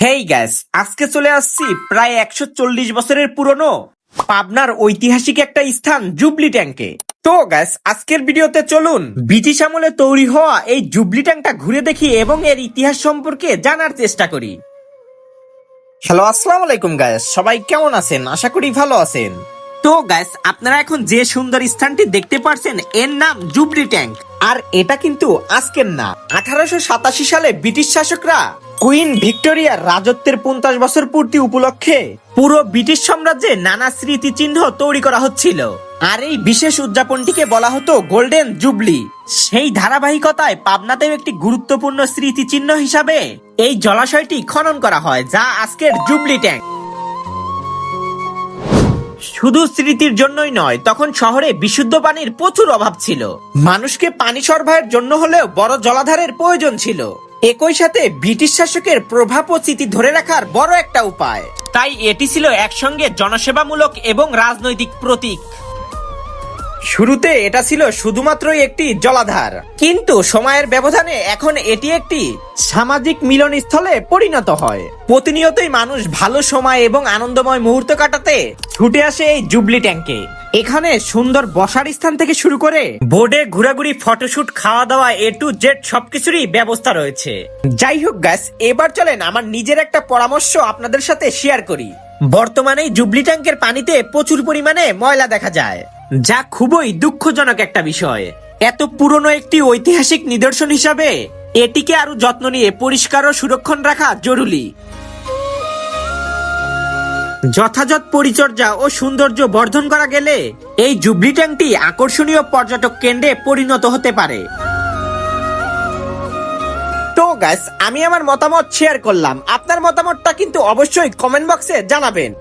হেই gas, আজকে চলে আসছি প্রায় 140 বছরের পুরনো পাবনার ঐতিহাসিক একটা স্থান জুবলি ট্যাঙ্কে। তো গ্যাস, আজকের ভিডিওতে চলুন ব্রিটিশ আমলে তৈরি হওয়া এই জুবলি ট্যাঙ্কটা ঘুরে দেখি এবং এর ইতিহাস সম্পর্কে জানার চেষ্টা করি। হ্যালো, আসসালামু আলাইকুম গাইস, সবাই কেমন আছেন? আশা করি ভালো আছেন। তো গাইস, আপনারা এখন যে সুন্দর স্থানটি দেখতে পাচ্ছেন এর নাম জুবলি ট্যাঙ্ক। আর এটা কিন্তু আজকের না, 1887 সালে ব্রিটিশ শাসকরা কুইন ভিক্টোরিয়ার রাজত্বের 50 বছর পূর্তি উপলক্ষে পুরো ব্রিটিশ সাম্রাজ্যে নানা স্মৃতিচিহ্ন তৈরি করা হচ্ছিল। আর এই বিশেষ উদযাপনটিকে বলা হতো গোল্ডেন জুবলি। সেই ধারাবাহিকতায় পাবনাতেও একটি গুরুত্বপূর্ণ স্মৃতিচিহ্ন হিসাবে এই জলাশয়টি খনন করা হয়, যা আজকের জুবলি ট্যাঙ্ক। শুধু স্মৃতির জন্যই নয়, তখন শহরে বিশুদ্ধ পানির প্রচুর অভাব ছিল। মানুষকে পানি সরবরাহের জন্য হলেও বড় জলাধারের প্রয়োজন ছিল। একই সাথে ব্রিটিশ শাসকের প্রভাব ও স্মৃতি ধরে রাখার বড় একটা উপায়। তাই এটি ছিল একসঙ্গে জনসেবামূলক এবং রাজনৈতিক প্রতীক। শুরুতে এটা ছিল শুধুমাত্রই একটি জলাধার, কিন্তু সময়ের ব্যবধানে এখন এটি একটি সামাজিক মিলনস্থলে পরিণত হয়। প্রতিনিয়তই মানুষ ভালো সময় এবং আনন্দময় মুহূর্ত কাটাতে ছুটে আসে এই জুবলি ট্যাঙ্কে। এখানে সুন্দর বসার স্থান থেকে শুরু করে বোর্ডে ঘোরাঘুরি, ফটোশুট, খাওয়া দাওয়া, এ টু জেড সবকিছুরই ব্যবস্থা রয়েছে। যাই হোক গাইস, এবার চলেন আমার নিজের একটা পরামর্শ আপনাদের সাথে শেয়ার করি। বর্তমানে জুবলি ট্যাঙ্কের পানিতে প্রচুর পরিমাণে ময়লা দেখা যায়, যা খুবই দুঃখজনক একটা বিষয়। এত পুরনো একটি ঐতিহাসিক নিদর্শন হিসাবে এটিকে আরো যত্ন নিয়ে পরিষ্কার ও সুরক্ষণ রাখা জরুরি। যথাযথ পরিচর্যা ও সৌন্দর্য বর্ধন করা গেলে এই জুবলি ট্যাঙ্কটি আকর্ষণীয় পর্যটক কেন্দ্রে পরিণত হতে পারে। তো গাইস, আমি আমার মতামত শেয়ার করলাম, আপনার মতামতটা কিন্তু অবশ্যই কমেন্ট বক্সে জানাবেন।